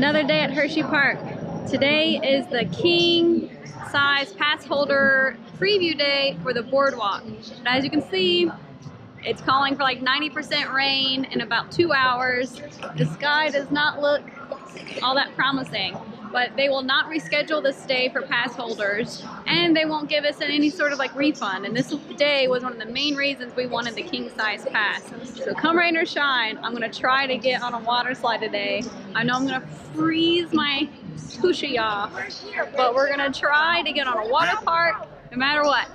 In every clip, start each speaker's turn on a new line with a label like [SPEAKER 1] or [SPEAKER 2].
[SPEAKER 1] Another day at Hershey Park. Today is the king size pass holder preview day for the Boardwalk. But as you can see, it's calling for like 90% rain in about 2 hours. The sky does not look all that promising, but they will not reschedule this day for pass holders, and they won't give us any sort of like refund. And this day was one of the main reasons we wanted the king size pass. So come rain or shine, I'm gonna try to get on a water slide today. I know I'm gonna freeze my tushy off, but we're gonna try to get on a water park no matter what.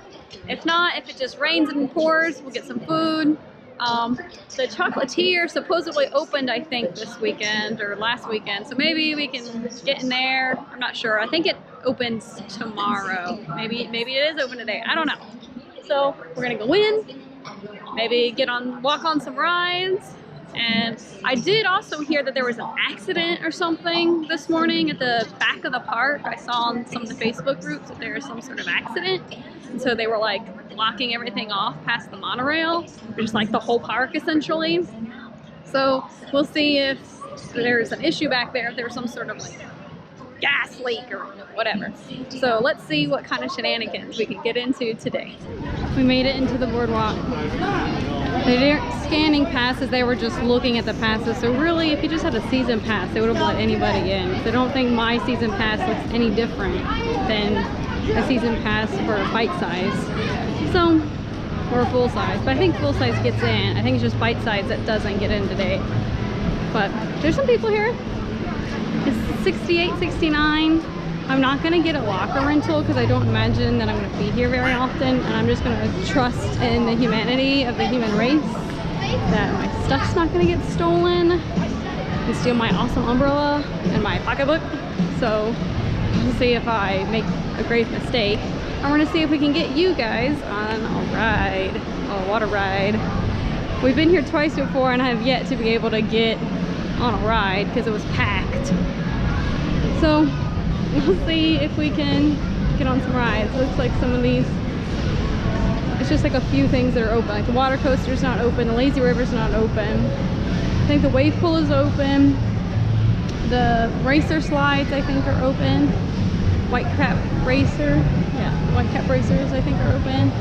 [SPEAKER 1] If not, if it just rains and pours, we'll get some food. The chocolatier supposedly opened, I think, this weekend or last weekend, so maybe we can get in there. I'm not sure. I think it opens tomorrow. Maybe it is open today. I don't know. So we're gonna go in, maybe walk on some rides. And I did also hear that there was an accident or something this morning at the back of the park. I saw on some of the Facebook groups that there was some sort of accident. And so they were like blocking everything off past the monorail, just like the whole park essentially. So we'll see if there's an issue back there, if there's some sort of like gas leak or whatever. So let's see what kind of shenanigans we can get into today. We made it into the Boardwalk. They weren't scanning passes, they were just looking at the passes. So really, if you just had a season pass, they would have let anybody in. So I don't think my season pass looks any different than a season pass for a bite size. So, or a full size. But I think full size gets in. I think it's just bite size that doesn't get in today. But there's some people here. It's 68, 69. I'm not gonna get a locker rental because I don't imagine that I'm gonna be here very often, and I'm just gonna trust in the humanity of the human race that my stuff's not gonna get stolen and steal my awesome umbrella and my pocketbook. So we'll see if I make a grave mistake. I'm gonna see if we can get you guys on a ride, a water ride. We've been here twice before and I have yet to be able to get on a ride because it was packed. So we'll see if we can get on some rides. Looks like some of these, it's just like a few things that are open. Like the water coaster's not open, the lazy river's not open. I think the wave pool is open. The racer slides, I think, are open. White cap racer, yeah, white cap racers, I think, are open.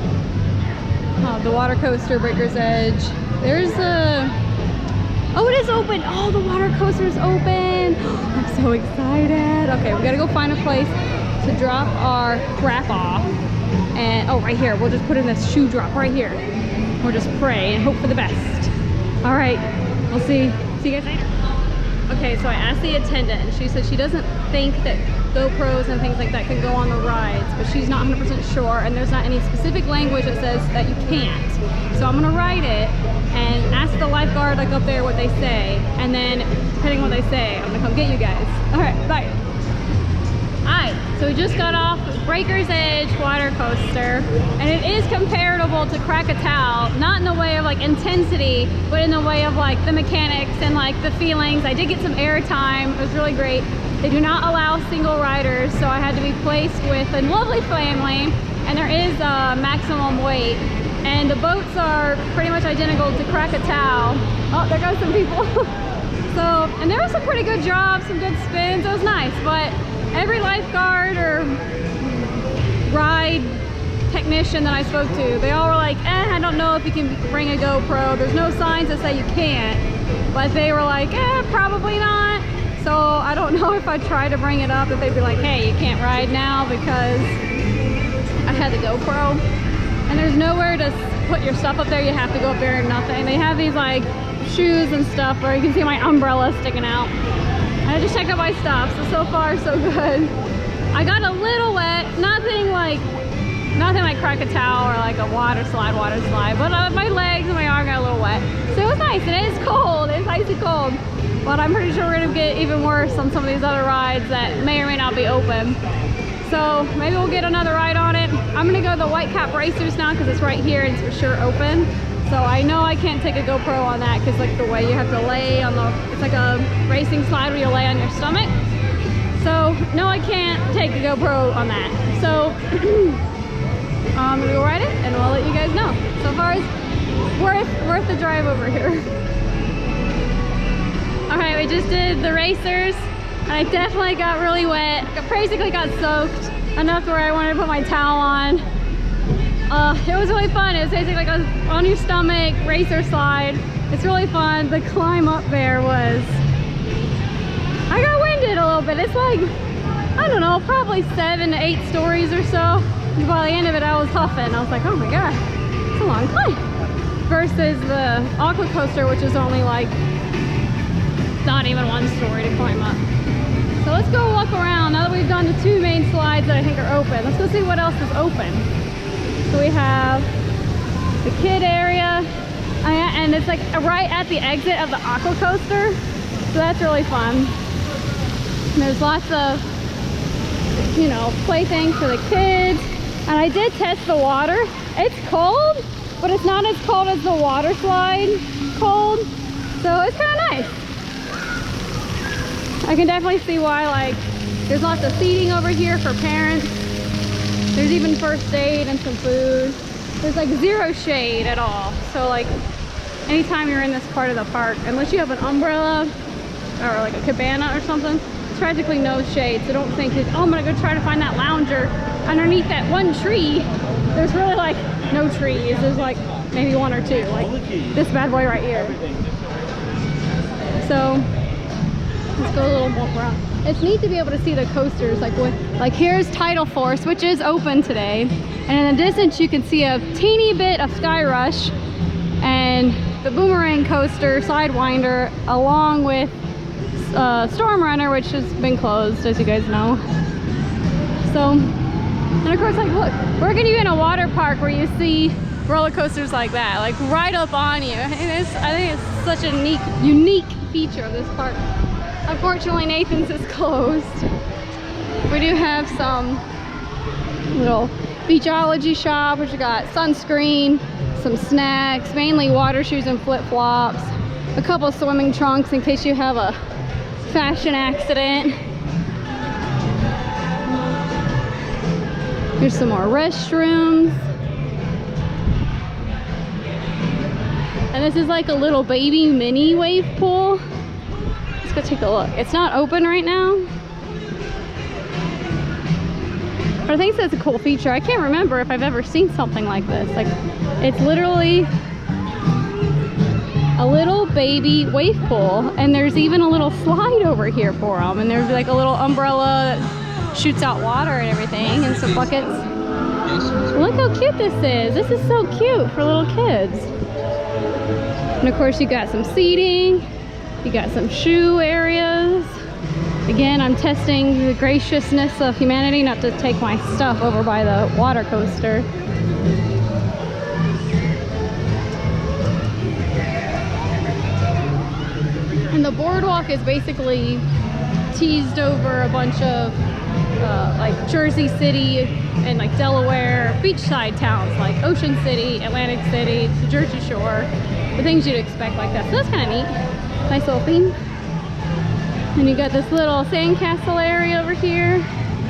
[SPEAKER 1] The water coaster, Breaker's Edge. There's a, oh, it is open. Oh, the water coaster's open. I'm so excited. Okay, we gotta go find a place to drop our crap off. And, oh, right here. We'll just put in this shoe drop right here. We'll just pray and hope for the best. All right, we'll see you guys later. Okay, so I asked the attendant and she said she doesn't think that GoPros and things like that can go on the rides, but she's not 100% sure, and there's not any specific language that says that you can't. So I'm gonna write it and ask the lifeguard like up there what they say, and then depending on what they say, I'm gonna come get you guys. All right, bye. Alright, so we just got off Breaker's Edge water coaster, and it is comparable to Krakatoa, not in the way of like intensity, but in the way of like the mechanics and like the feelings. I did get some air time, it was really great. They do not allow single riders, so I had to be placed with a lovely family, and there is a maximum weight. And the boats are pretty much identical to Krakatoa. Oh, there goes some people. So, and there was some pretty good jobs, some good spins, it was nice, but every lifeguard or ride technician that I spoke to, they all were like, I don't know if you can bring a GoPro. There's no signs that say you can't, but they were like, probably not. So I don't know if I try to bring it up, if they'd be like, hey, you can't ride now because I had the GoPro. And there's nowhere to put your stuff up there. You have to go up there and nothing. They have these like shoes and stuff where you can see my umbrella sticking out. I just checked out my stuff, so far so good. I got a little wet, nothing like Krakatoa or like a water slide, but my legs and my arm got a little wet. So it was nice, and it is cold, it's icy cold. But I'm pretty sure we're gonna get even worse on some of these other rides that may or may not be open. So maybe we'll get another ride on it. I'm gonna go to the white cap racers now because it's right here and it's for sure open. So I know I can't take a GoPro on that because like the way you have to lay on the, it's like a racing slide where you lay on your stomach. So no, I can't take a GoPro on that. So we'll ride it and we'll let you guys know. So far it's worth the drive over here. All right, we just did the racers. And I definitely got really wet. I basically got soaked enough to where I wanted to put my towel on. It was really fun. It was basically like on your stomach, racer slide. It's really fun. The climb up there was, I got winded a little bit. It's like, I don't know, probably 7 to 8 stories or so. By the end of it, I was huffing. I was like, oh my God, it's a long climb. Versus the aqua coaster, which is only like, not even 1 story to climb up. So let's go walk around. Now that we've done the 2 main slides that I think are open, let's go see what else is open. So we have the kid area, and it's like right at the exit of the aqua coaster. So that's really fun. And there's lots of, you know, playthings for the kids. And I did test the water. It's cold, but it's not as cold as the water slide cold. So it's kind of nice. I can definitely see why, like, there's lots of seating over here for parents. There's even first aid and some food. There's like 0 shade at all. So like, anytime you're in this part of the park, unless you have an umbrella or like a cabana or something, it's practically no shade. So don't think that, oh, I'm gonna go try to find that lounger underneath that 1 tree. There's really like no trees. There's like maybe 1 or 2, like this bad boy right here. So let's go a little walk around. It's neat to be able to see the coasters. Like here's Tidal Force, which is open today. And in the distance, you can see a teeny bit of Sky Rush and the Boomerang Coaster, Sidewinder, along with Storm Runner, which has been closed, as you guys know. So, and of course, like, look, we're gonna be in a water park where you see roller coasters like that, like right up on you. I think it's such a unique feature of this park. Unfortunately, Nathan's is closed. We do have some little beachology shop, which we got sunscreen, some snacks, mainly water shoes and flip-flops, a couple swimming trunks in case you have a fashion accident. Here's some more restrooms. And this is like a little baby mini wave pool. Let's go take a look. It's not open right now, but I think that's a cool feature. I can't remember if I've ever seen something like this. Like, it's literally a little baby wave pool, and there's even a little slide over here for them, and there's like a little umbrella that shoots out water and everything, and some buckets. Look how cute this is. This is so cute for little kids. And of course, you got some seating. You got some shoe areas. Again, I'm testing the graciousness of humanity not to take my stuff over by the water coaster. And the boardwalk is basically teased over a bunch of like Jersey City and like Delaware beachside towns like Ocean City, Atlantic City, the Jersey Shore, the things you'd expect like that. So that's kind of neat. Nice little theme. And you got this little sandcastle area over here.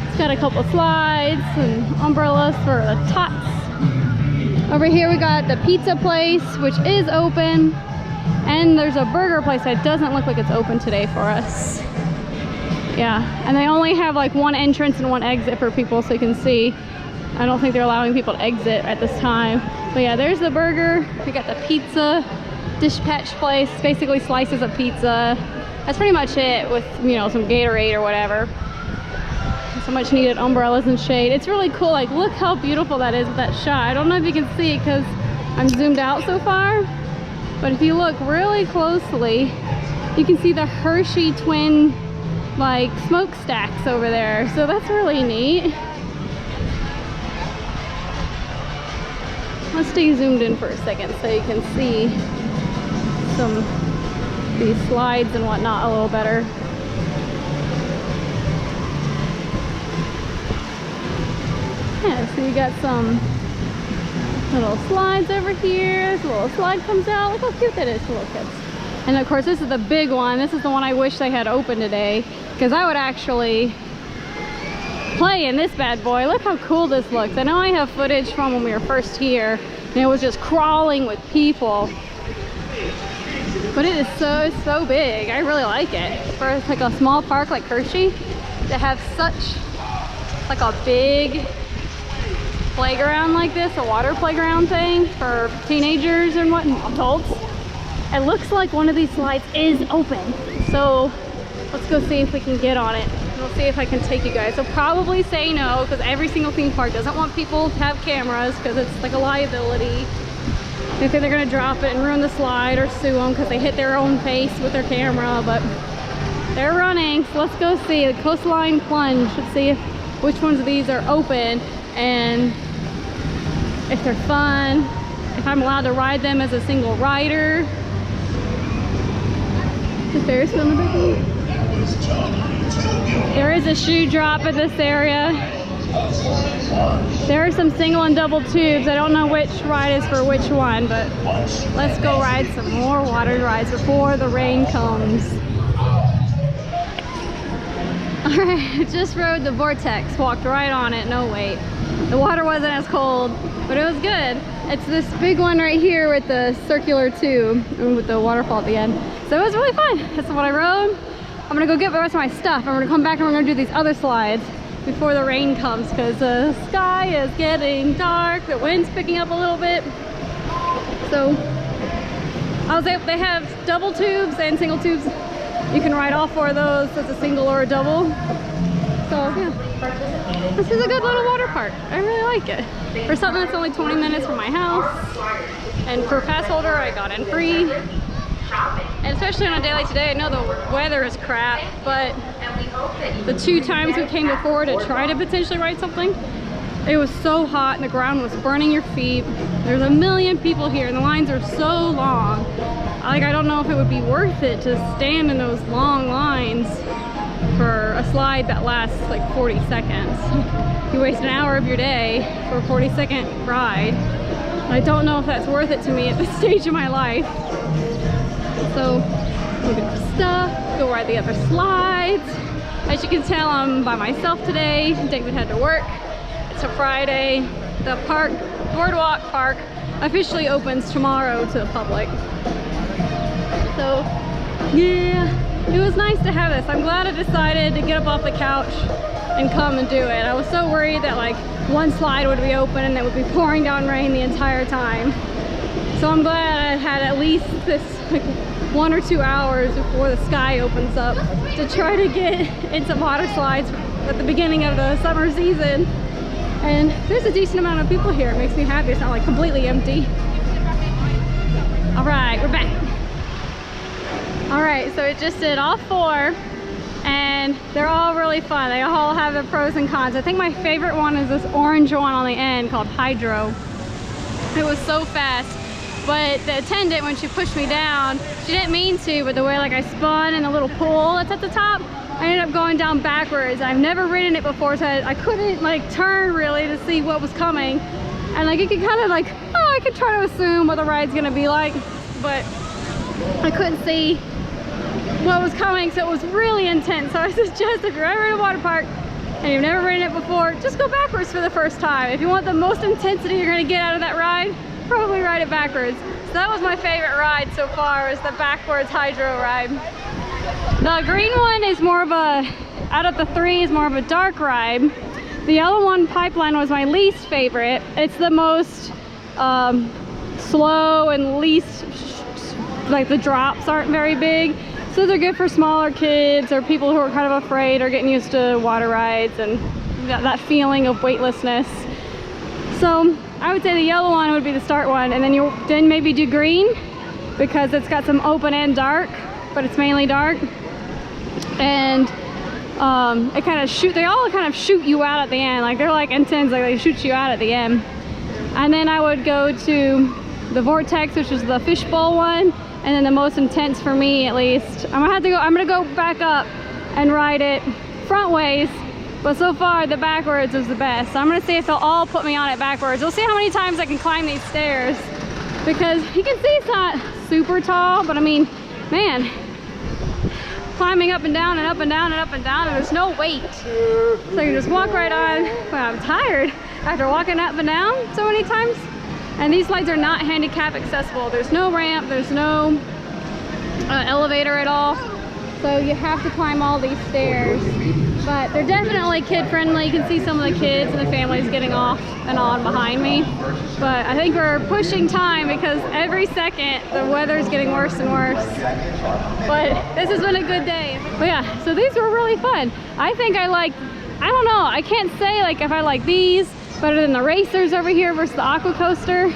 [SPEAKER 1] It's got a couple slides and umbrellas for the tots. Over here we got the pizza place, which is open. And there's a burger place that doesn't look like it's open today for us. Yeah, and they only have like 1 entrance and 1 exit for people, so you can see. I don't think they're allowing people to exit at this time. But yeah, there's the burger. We got the pizza dispatch place, basically slices of pizza. That's pretty much it, with, you know, some Gatorade or whatever. So much needed umbrellas and shade. It's really cool. Like, look how beautiful that is with that shot. I don't know if you can see it because I'm zoomed out so far, but if you look really closely, you can see the Hershey twin like smokestacks over there. So that's really neat. Let's stay zoomed in for a second so you can see these slides and whatnot a little better. Yeah, so you got some little slides over here. This little slide comes out. Look how cute that is for little kids. And of course, this is the big one. This is the one I wish they had open today, because I would actually play in this bad boy. Look how cool this looks. I know I have footage from when we were first here, and it was just crawling with people. But it is so big. I really like it. For like a small park like Hershey, to have such like a big playground like this, a water playground thing for teenagers and what, adults. It looks like one of these slides is open. So let's go see if we can get on it. We'll see if I can take you guys. They'll probably say no, because every single theme park doesn't want people to have cameras because it's like a liability. They think they're gonna drop it and ruin the slide or sue them because they hit their own face with their camera, but they're running. So let's go see the coastline plunge. Let's see which ones of these are open and if they're fun, if I'm allowed to ride them as a single rider. The Ferris wheel in the big. There is a shoe drop in this area. There are some single and double tubes. I don't know which ride is for which one, but let's go ride some more water rides before the rain comes. Alright, I just rode the Vortex, walked right on it, no wait. The water wasn't as cold, but it was good. It's this big one right here with the circular tube and with the waterfall at the end. So it was really fun. That's what I rode. I'm gonna go get the rest of my stuff. I'm gonna come back and we're gonna do these other slides before the rain comes because the sky is getting dark. The wind's picking up a little bit. So they have double tubes and single tubes. You can ride all four of those as a single or a double. So yeah, this is a good little water park. I really like it. For something that's only 20 minutes from my house. And for pass holder, I got in free. And especially on a day like today, I know the weather is crap, but the 2 times we came before to try to potentially ride something, it was so hot and the ground was burning your feet. There's a million people here and the lines are so long. Like, I don't know if it would be worth it to stand in those long lines for a slide that lasts like 40 seconds. You waste an hour of your day for a 40-second ride. I don't know if that's worth it to me at this stage of my life. So we'll get our stuff, go ride the other slides. As you can tell, I'm by myself today. David had to work. It's a Friday. The park, Boardwalk Park, officially opens tomorrow to the public. So yeah, it was nice to have this. I'm glad I decided to get up off the couch and come and do it. I was so worried that like one slide would be open and it would be pouring down rain the entire time. So I'm glad I had at least this like 1 or 2 hours before the sky opens up to try to get in some water slides at the beginning of the summer season. And there's a decent amount of people here. It makes me happy. It's not like completely empty. All right, we're back. All right, so it just did all 4 and they're all really fun. They all have their pros and cons. I think my favorite one is this orange one on the end called Hydro. It was so fast, but the attendant, when she pushed me down, she didn't mean to, but the way like I spun in the little pool that's at the top, I ended up going down backwards. I've never ridden it before, so I couldn't like turn really to see what was coming. And like you could kind of like, oh, I could try to assume what the ride's gonna be like, but I couldn't see what was coming, so it was really intense. So I suggest if you're ever in a water park and you've never ridden it before, just go backwards for the first time. If you want the most intensity you're gonna get out of that ride, probably ride it backwards. So that was my favorite ride so far, is the backwards Hydro ride. The green one is more of a, out of the 3, is more of a dark ride. The yellow one, Pipeline, was my least favorite. It's the most slow and least, like the drops aren't very big. So they're good for smaller kids or people who are kind of afraid or getting used to water rides and that feeling of weightlessness. So I would say the yellow one would be the start one, and then maybe do green because it's got some open and dark, but it's mainly dark. And it kind of they all kind of shoot you out at the end. Like they're like intense, like they shoot you out at the end. And then I would go to the Vortex, which is the fishbowl one. And then the most intense for me, at least, I'm gonna go back up and ride it front ways, but so far the backwards is the best. So I'm gonna see if they'll all put me on it backwards. We'll see how many times I can climb these stairs, because you can see it's not super tall, but I mean, man, climbing up and down and up and down and up and down, and there's no weight. So you just walk right on. Well, I'm tired after walking up and down so many times. And these slides are not handicap accessible. There's no ramp, there's no elevator at all. So you have to climb all these stairs. But they're definitely kid friendly. You can see some of the kids and the families getting off and on behind me. But I think we're pushing time because every second the weather's getting worse and worse. But this has been a good day. But yeah, so these were really fun. I think I don't know, I can't say like if I like these better than the racers over here versus the aqua coaster.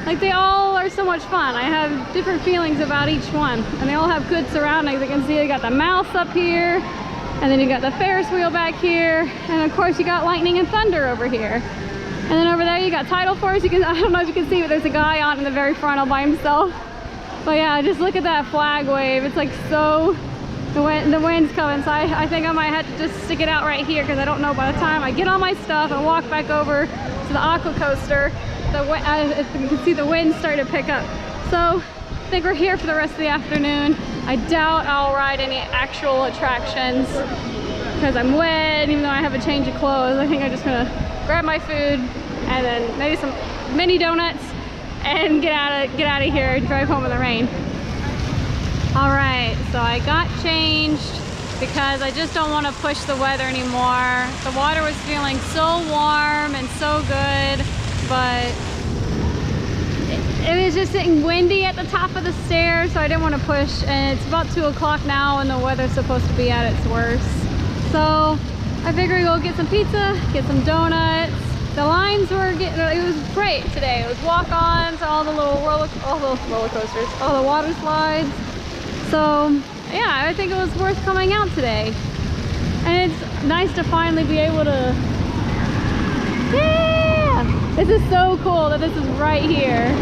[SPEAKER 1] Like they all are so much fun. I have different feelings about each one and they all have good surroundings. You can see you got the mouse up here and then you got the Ferris wheel back here and of course you got lightning and thunder over here. And then over there you got tidal force. I don't know if you can see, but there's a guy on in the very front all by himself. But yeah, just look at that flag wave. It's like so, the wind's coming. So I think I might have to just stick it out right here because I don't know by the time I get all my stuff and walk back over to the aqua coaster, you can see the wind starting to pick up. So I think we're here for the rest of the afternoon. I doubt I'll ride any actual attractions because I'm wet, even though I have a change of clothes. I think I'm just gonna grab my food and then maybe some mini donuts and get out of here and drive home in the rain. All right, so I got changed because I just don't want to push the weather anymore. The water was feeling so warm and so good, but it was just getting windy at the top of the stairs, so I didn't want to push. And it's about 2 o'clock now and the weather's supposed to be at its worst. So I figured we'll get some pizza, get some donuts. The lines were it was great today. It was walk-ons, all the roller coasters, all the water slides. So yeah, I think it was worth coming out today. And it's nice to finally be able to, yeah! This is so cool that this is right here.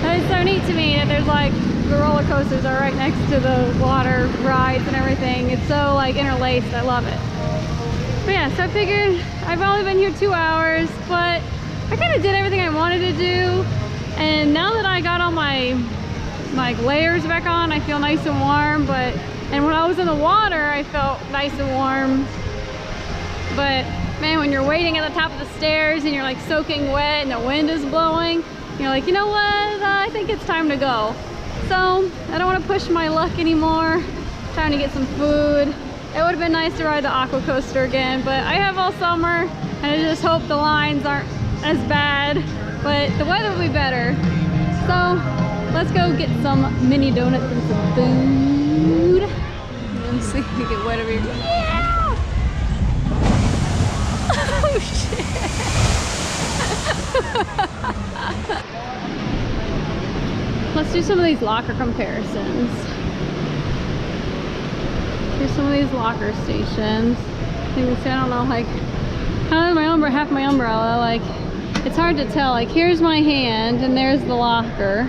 [SPEAKER 1] That is so neat to me that there's like, the roller coasters are right next to the water rides and everything. It's so like interlaced, I love it. But yeah, so I figured I've only been here 2 hours, but I kind of did everything I wanted to do. And now that I got all my layers back on, I feel nice and warm. And when I was in the water, I felt nice and warm. But man, when you're waiting at the top of the stairs and you're like soaking wet and the wind is blowing, you're like, you know what? I think it's time to go. So I don't want to push my luck anymore. Time to get some food. It would have been nice to ride the aqua coaster again, but I have all summer and I just hope the lines aren't as bad, but the weather will be better. So let's go get some mini donuts and some food. Let's see if we get wet over here. Yeah! Oh shit! Let's do some of these locker comparisons. Here's some of these locker stations. You can see, I don't know, like, half my umbrella, like, it's hard to tell. Like, here's my hand, and there's the locker,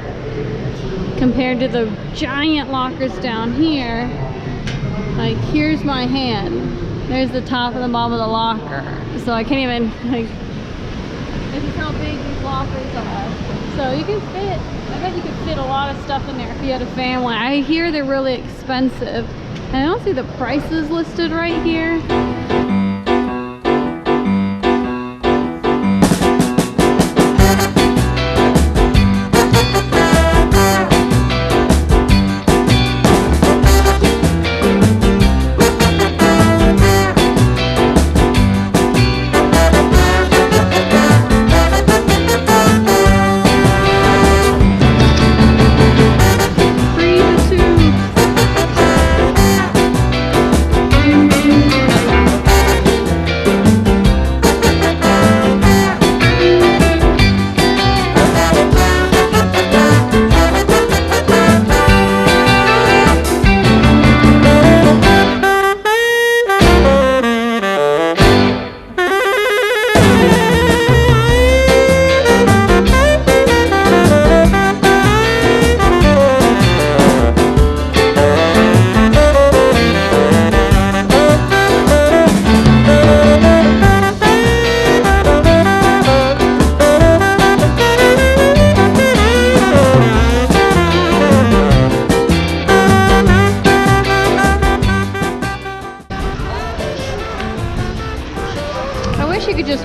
[SPEAKER 1] compared to the giant lockers down here. Like, here's my hand. There's the top and the bottom of the locker. So I can't even, like, this is how big these lockers are. So you can fit, I bet you could fit a lot of stuff in there if you had a family. I hear they're really expensive. And I don't see the prices listed right here.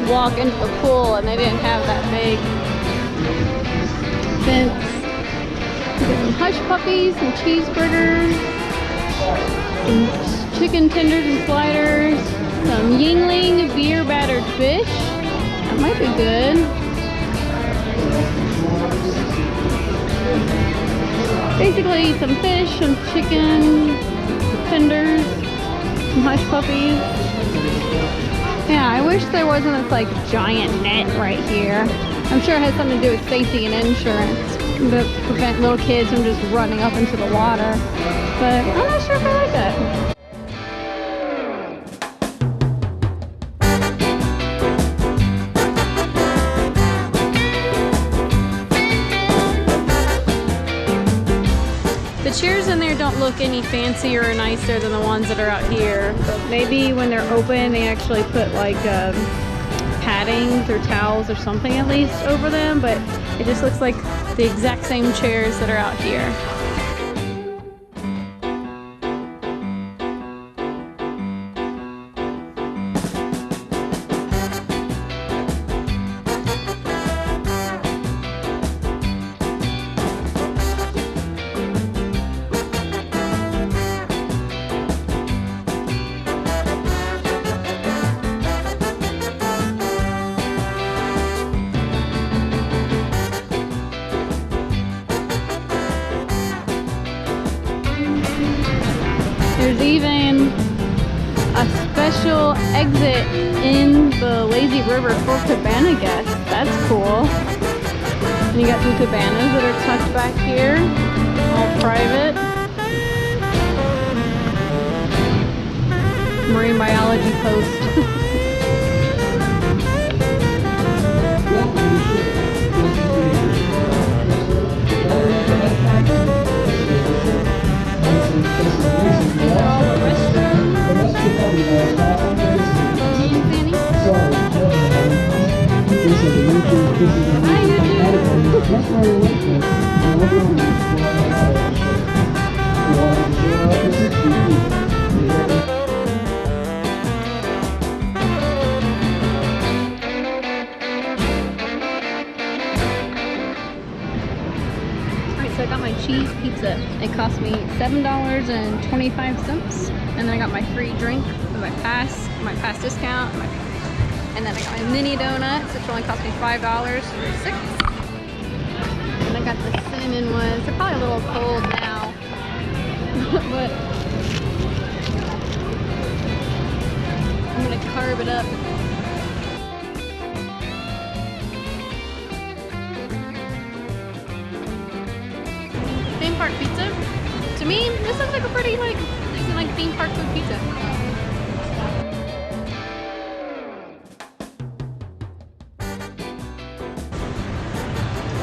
[SPEAKER 1] Walk into the pool and they didn't have that big Some hush puppies, some cheeseburgers, some chicken tenders and sliders, some Yingling beer battered fish. That might be good. Basically some fish, some chicken tenders, some hush puppies. Yeah, I wish there wasn't this like giant net right here. I'm sure it has something to do with safety and insurance to prevent little kids from just running up into the water. But I'm not sure if I like that. The chairs in there don't look any fancier or nicer than the ones that are out here. But maybe when they're open, they actually put like paddings or towels or something at least over them. But it just looks like the exact same chairs that are out here. There's even a special exit in the lazy river for cabana guests. That's cool. And you got some cabanas that are tucked back here, all private. Marine biology post. Alright, so I got my cheese pizza. It cost me $7.25, and then I got my free drink with my pass discount, and then I got my mini donuts, which only cost me $5 for 6. And I got the cinnamon ones. They're probably a little cold now, but I'm gonna carve it up. Theme park pizza. To me, this looks like a pretty decent theme park food pizza.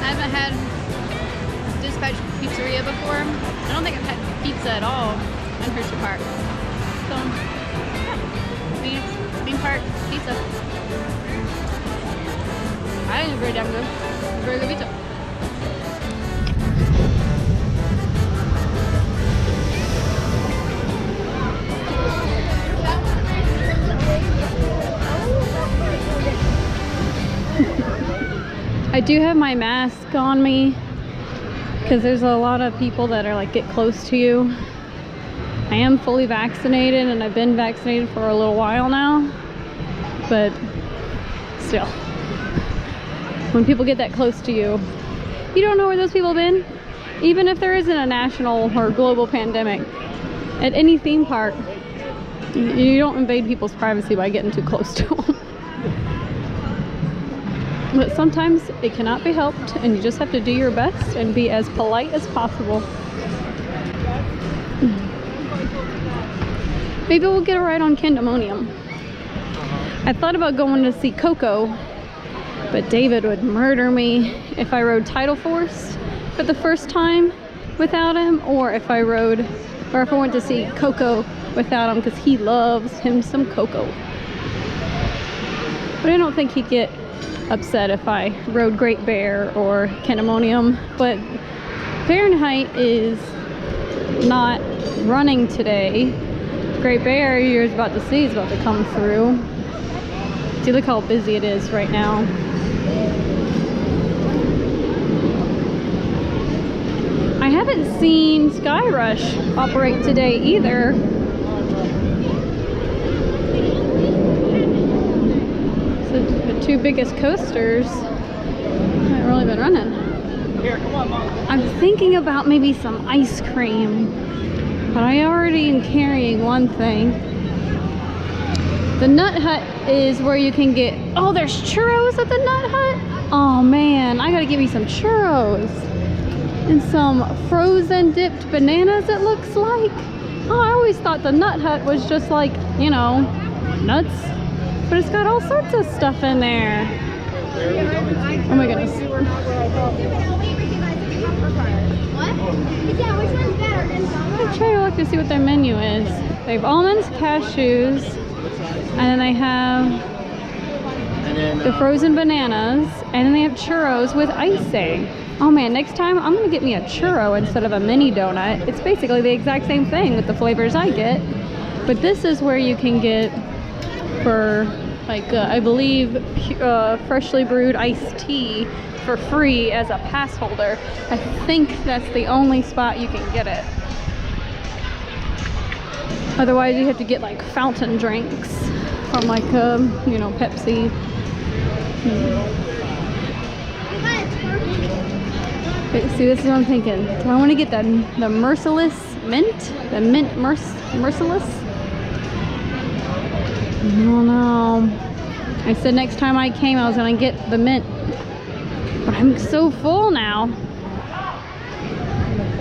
[SPEAKER 1] I haven't had Dispatch Pizzeria before. I don't think I've had pizza at all in Hershey Park. So, yeah, theme park pizza. I think it's very damn good. It's very good pizza. I do have my mask on me because there's a lot of people that are like get close to you. I am fully vaccinated and I've been vaccinated for a little while now, but still, when people get that close to you, you don't know where those people have been. Even if there isn't a national or global pandemic, at any theme park, you don't invade people's privacy by getting too close to them. But sometimes it cannot be helped, and you just have to do your best and be as polite as possible. Maybe we'll get a ride on Candymonium. I thought about going to see Coco, but David would murder me if I rode Tidal Force for the first time without him, or if I went to see Coco without him, because he loves him some Coco. But I don't think he'd get upset if I rode Great Bear or Candymonium. But Fahrenheit is not running today. Great Bear, you're about to see, is about to come through. See, look how busy it is right now. I I haven't seen Sky Rush operate today either. So the two biggest coasters haven't really been running.
[SPEAKER 2] Here, come on, Mom.
[SPEAKER 1] I'm thinking about maybe some ice cream, but I already am carrying one thing. The Nut Hut is where you can get, oh, there's churros at the Nut Hut? Oh man, I gotta get me some churros. And some frozen dipped bananas, it looks like. Oh, I always thought the Nut Hut was just like, you know, nuts. But it's got all sorts of stuff in there. Oh my goodness.
[SPEAKER 3] What? Yeah, which one's better?
[SPEAKER 1] I'm trying to look to see what their menu is. They have almonds, cashews, and then they have the frozen bananas, and then they have churros with icing. Oh man, next time I'm gonna get me a churro instead of a mini donut. It's basically the exact same thing with the flavors I get, but this is where you can get for like I believe freshly brewed iced tea for free as a pass holder. I think that's the only spot you can get it. Otherwise you have to get like fountain drinks from like you know, Pepsi. Okay, see, this is what I'm thinking. Do I want to get the merciless mint? The mint merciless? I don't know. I said next time I came I was gonna get the mint, but I'm so full now.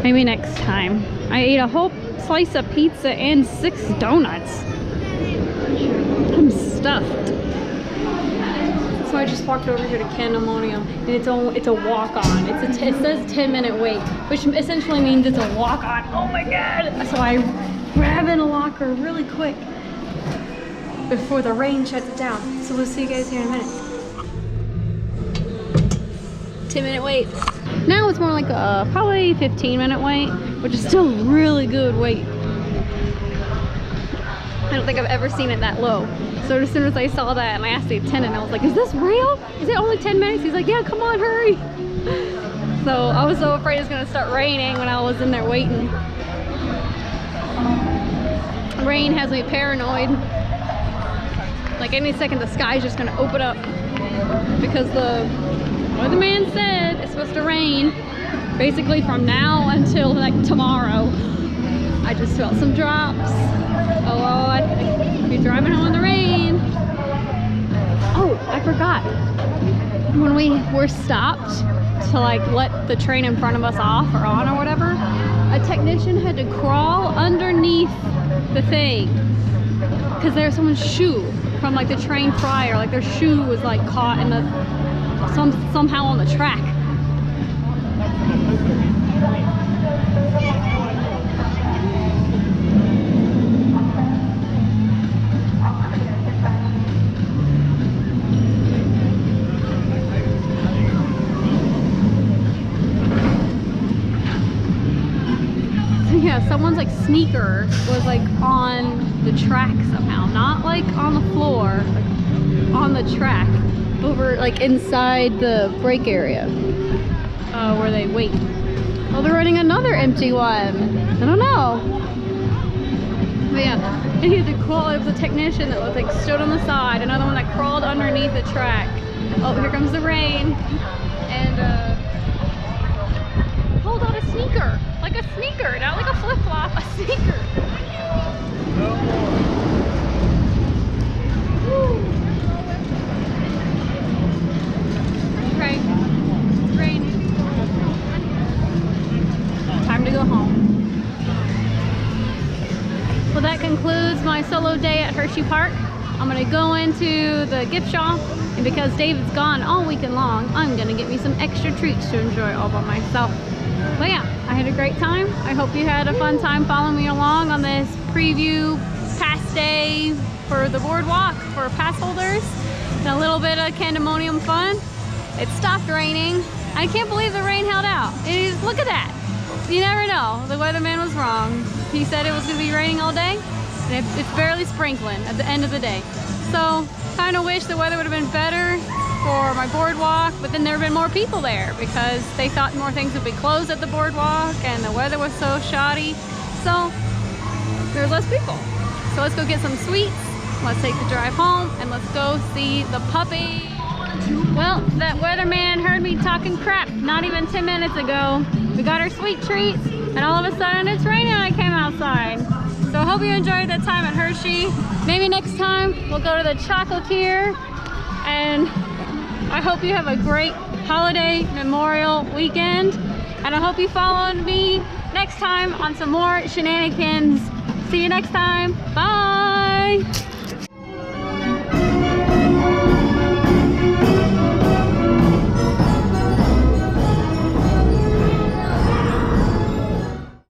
[SPEAKER 1] Maybe next time. I ate a whole slice of pizza and 6 donuts. I'm stuffed. So I just walked over here to Candymonium, and it's a walk-on. It says 10-minute wait, which essentially means it's a walk-on. Oh my god! So I grab in a locker really quick before the rain shuts it down. So we'll see you guys here in a minute. 10-minute wait. Now it's more like a probably 15-minute wait, which is still really good wait. I don't think I've ever seen it that low. So as soon as I saw that and I asked the attendant, I was like, is this real? Is it only 10 minutes? He's like, yeah, come on, hurry. So I was so afraid it was gonna start raining when I was in there waiting. Rain has me paranoid. Like any second the sky's just gonna open up because the weatherman said it's supposed to rain basically from now until like tomorrow. I just felt some drops. Oh, I'd be driving home in the rain. Oh, I forgot. When we were stopped to like let the train in front of us off or on or whatever, a technician had to crawl underneath the thing because there's someone's shoe from like the train prior. Like their shoe was like caught in the somehow on the track. Yeah, someone's like sneaker was like on the track somehow, not like on the floor, like on the track, over like inside the brake area where they wait. Oh, they're running another empty one. I don't know. But yeah, and he had to crawl. It was a technician that was like stood on the side, another one that crawled underneath the track. Oh, here comes the rain, and pulled out a sneaker. Like a sneaker, not like a flip-flop, a sneaker. Woo. Okay, it's raining. Time to go home. Well, that concludes my solo day at Hershey Park. I'm gonna go into the gift shop, and because David's gone all weekend long, I'm gonna get me some extra treats to enjoy all by myself. But yeah, I had a great time. I hope you had a fun time following me along on this preview pass day for the Boardwalk for pass holders. And a little bit of Candymonium fun. It stopped raining. I can't believe the rain held out. Look at that. You never know. The weatherman was wrong. He said it was going to be raining all day, and it's barely sprinkling at the end of the day. So kind of wish the weather would have been better for my boardwalk, but then there have been more people there because they thought more things would be closed at the boardwalk and the weather was so shoddy. So there's less people. So let's go get some sweets. Let's take the drive home and let's go see the puppy. Well, that weatherman heard me talking crap not even 10 minutes ago. We got our sweet treats and all of a sudden it's raining and I came outside. So I hope you enjoyed that time at Hershey. Maybe next time we'll go to the chocolatier, and I hope you have a great holiday memorial weekend. And I hope you follow me next time on some more shenanigans. See you next time. Bye.